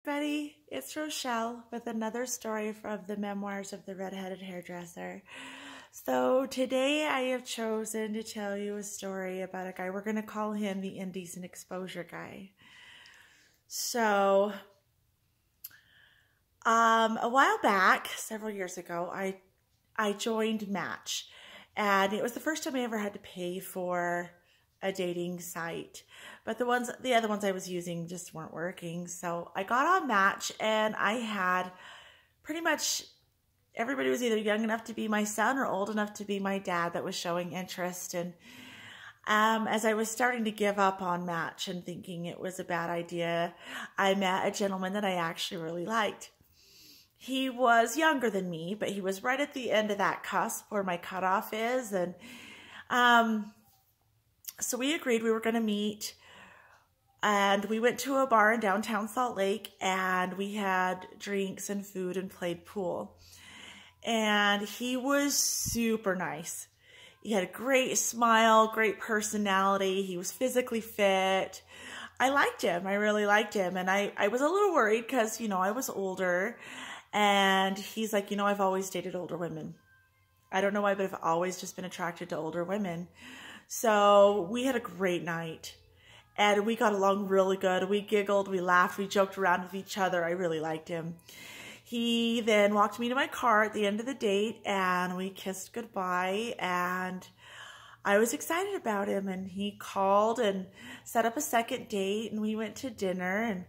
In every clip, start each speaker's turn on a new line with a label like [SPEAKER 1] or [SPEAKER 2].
[SPEAKER 1] everybody, it's Rochelle with another story from the Memoirs of the Redheaded Hairdresser. So today I have chosen to tell you a story about a guy. We're going to call him the Indecent Exposure guy. So, a while back, several years ago, I joined Match, and it was the first time I ever had to pay for a dating site, but the other ones I was using just weren't working. So I got on Match, and I had pretty much everybody was either young enough to be my son or old enough to be my dad that was showing interest. And as I was starting to give up on Match and thinking it was a bad idea, I met a gentleman that I actually really liked. He was younger than me, but he was right at the end of that cusp where my cutoff is. And so we agreed we were going to meet, and we went to a bar in downtown Salt Lake, and we had drinks and food and played pool. And he was super nice. He had a great smile, great personality. He was physically fit. I liked him. I really liked him. And I was a little worried because, I was older. And he's like, I've always dated older women. I don't know why, but I've always just been attracted to older women. So we had a great night, and we got along really good. We giggled, we laughed, we joked around with each other. I really liked him. He then walked me to my car at the end of the date, and we kissed goodbye, and I was excited about him. And he called and set up a second date, and we went to dinner, and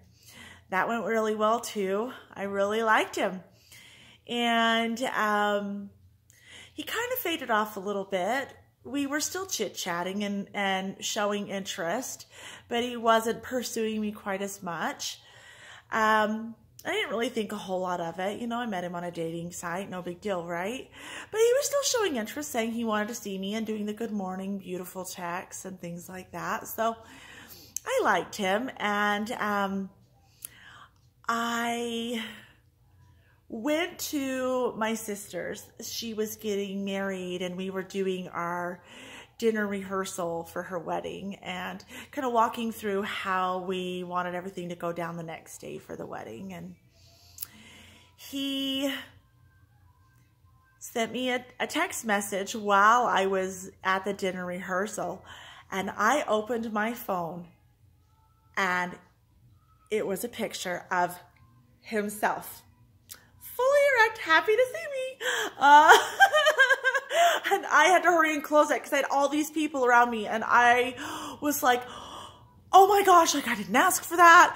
[SPEAKER 1] that went really well too. I really liked him. And he kind of faded off a little bit. We were still chit-chatting and showing interest, but he wasn't pursuing me quite as much. I didn't really think a whole lot of it. I met him on a dating site, no big deal, right? But he was still showing interest, saying he wanted to see me and doing the good morning, beautiful texts and things like that. So I liked him, and I went to my sister's. She was getting married, and we were doing our dinner rehearsal for her wedding and kind of walking through how we wanted everything to go down the next day for the wedding. And he sent me a text message while I was at the dinner rehearsal, and I opened my phone, and it was a picture of himself, fully erect, happy to see me. And I had to hurry and close it because I had all these people around me, and I was like, oh my gosh, I didn't ask for that.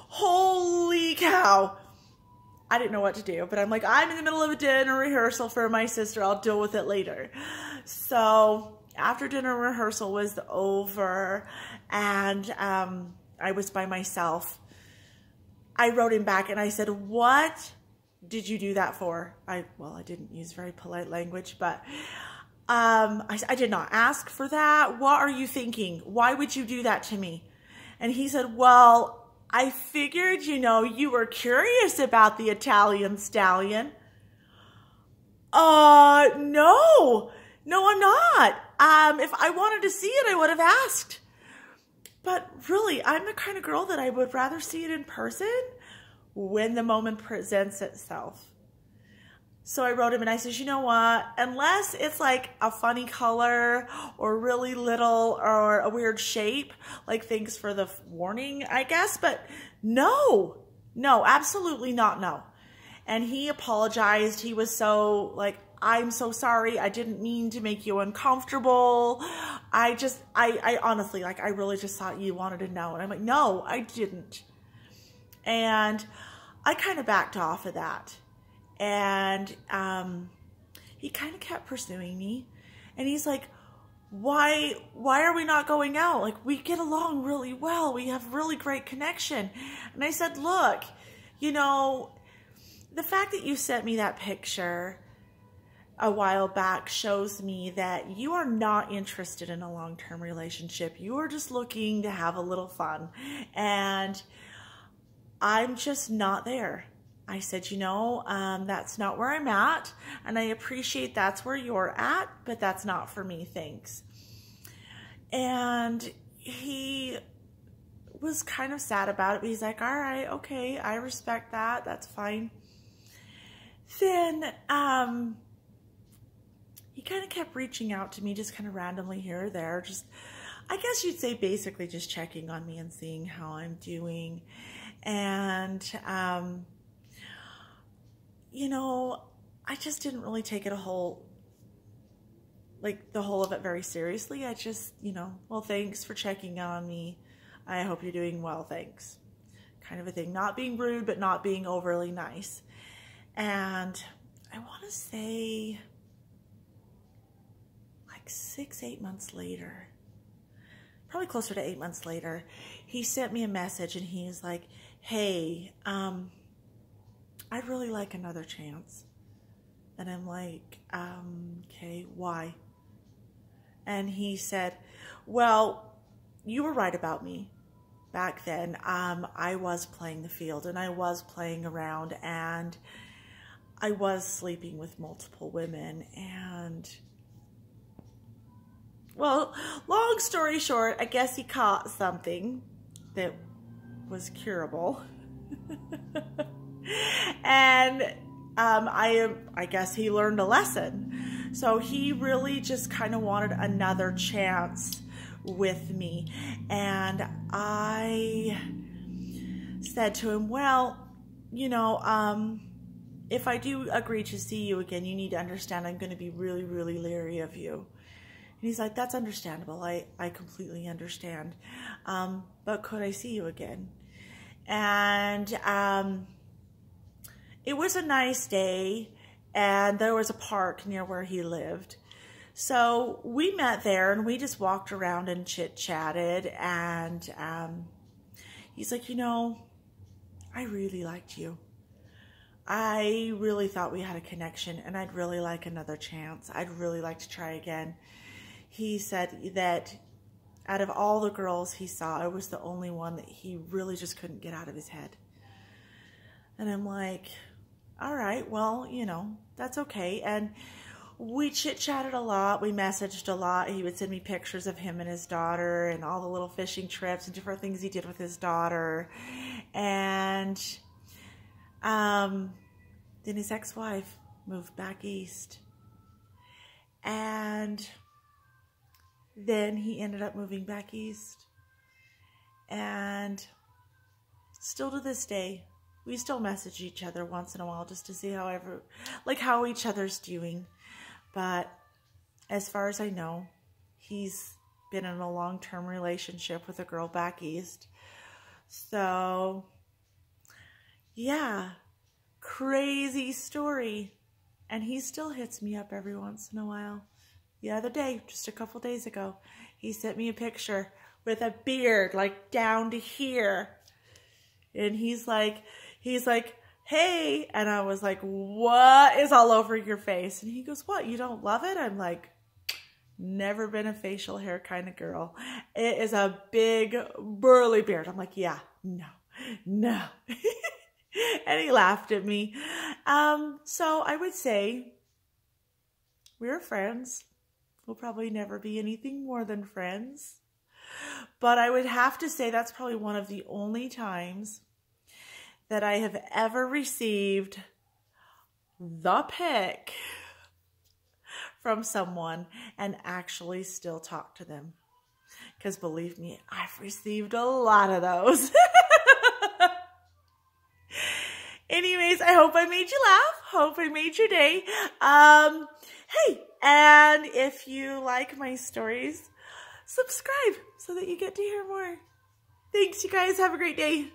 [SPEAKER 1] Holy cow. I didn't know what to do, but I'm like, I'm in the middle of a dinner rehearsal for my sister. I'll deal with it later. So after dinner rehearsal was over, and I was by myself, I wrote him back, and I said, what did you do that for? Well, I didn't use very polite language, but I did not ask for that. What are you thinking? Why would you do that to me? And he said, well, I figured, you were curious about the Italian stallion. No, I'm not. If I wanted to see it, I would have asked. But really, I'm the kind of girl that I would rather see it in person when the moment presents itself. So I wrote him, and I said, you know what? Unless it's like a funny color or really little or a weird shape, like things for the warning, I guess. But no, absolutely not, no. And he apologized. He was so like, I'm so sorry. I didn't mean to make you uncomfortable. I honestly, I really just thought you wanted to know. And I'm like, no, I didn't. And I kind of backed off of that. And he kind of kept pursuing me. And he's like, why are we not going out? Like, we get along really well. We have really great connection. And I said, look, the fact that you sent me that picture a while back shows me that you are not interested in a long-term relationship. You are just looking to have a little fun. And I'm just not there. I said, that's not where I'm at, and I appreciate that's where you're at, but that's not for me, thanks. And was kind of sad about it, but he's like, all right, okay, I respect that. That's fine. Then he kind of kept reaching out to me just kind of randomly here or there. Just, I guess you'd say basically just checking on me and seeing how I'm doing. And, you know, I just didn't really take it the whole of it very seriously. I just, you know, well, thanks for checking on me. I hope you're doing well, thanks. Kind of a thing. Not being rude, but not being overly nice. And I want to say like 6-8 months later, probably closer to 8 months later, he sent me a message and he's like, hey, I'd really like another chance. And I'm like, okay, why? And he said, well, you were right about me. Back then, I was playing the field and I was playing around and I was sleeping with multiple women. And, well, long story short, I guess he caught something that was curable. And I guess he learned a lesson. So he really just kind of wanted another chance with me. And I said to him, well, you know, if I do agree to see you again, you need to understand I'm going to be really, really leery of you. And he's like, that's understandable. I completely understand. But could I see you again? And it was a nice day, and there was a park near where he lived. So we met there and we just walked around and chit-chatted, and he's like, you know, I really liked you. I really thought we had a connection and I'd really like another chance. I'd really like to try again. He said that out of all the girls he saw, I was the only one that he really just couldn't get out of his head. And I'm like, all right, well, you know, that's okay. And we chit-chatted a lot. We messaged a lot. He would send me pictures of him and his daughter and all the little fishing trips and different things he did with his daughter. And then his ex-wife moved back east. And then he ended up moving back east. And still to this day, we still message each other once in a while just to see how each other's doing. But as far as I know, he's been in a long-term relationship with a girl back east. So, yeah, crazy story. And he still hits me up every once in a while. The other day, just a couple days ago, he sent me a picture with a beard like down to here. And he's like, hey, and I was like, what is all over your face? And he goes, what, you don't love it? I'm like, never been a facial hair kind of girl. It is a big burly beard. I'm like, yeah, no. And he laughed at me. So I would say we're friends. We'll probably never be anything more than friends. But I would have to say that's probably one of the only times that I have ever received the pic from someone and actually still talk to them. Because believe me, I've received a lot of those. Anyways, I hope I made you laugh. Hope I made your day. Hey, and if you like my stories, subscribe so that you get to hear more. Thanks, you guys. Have a great day.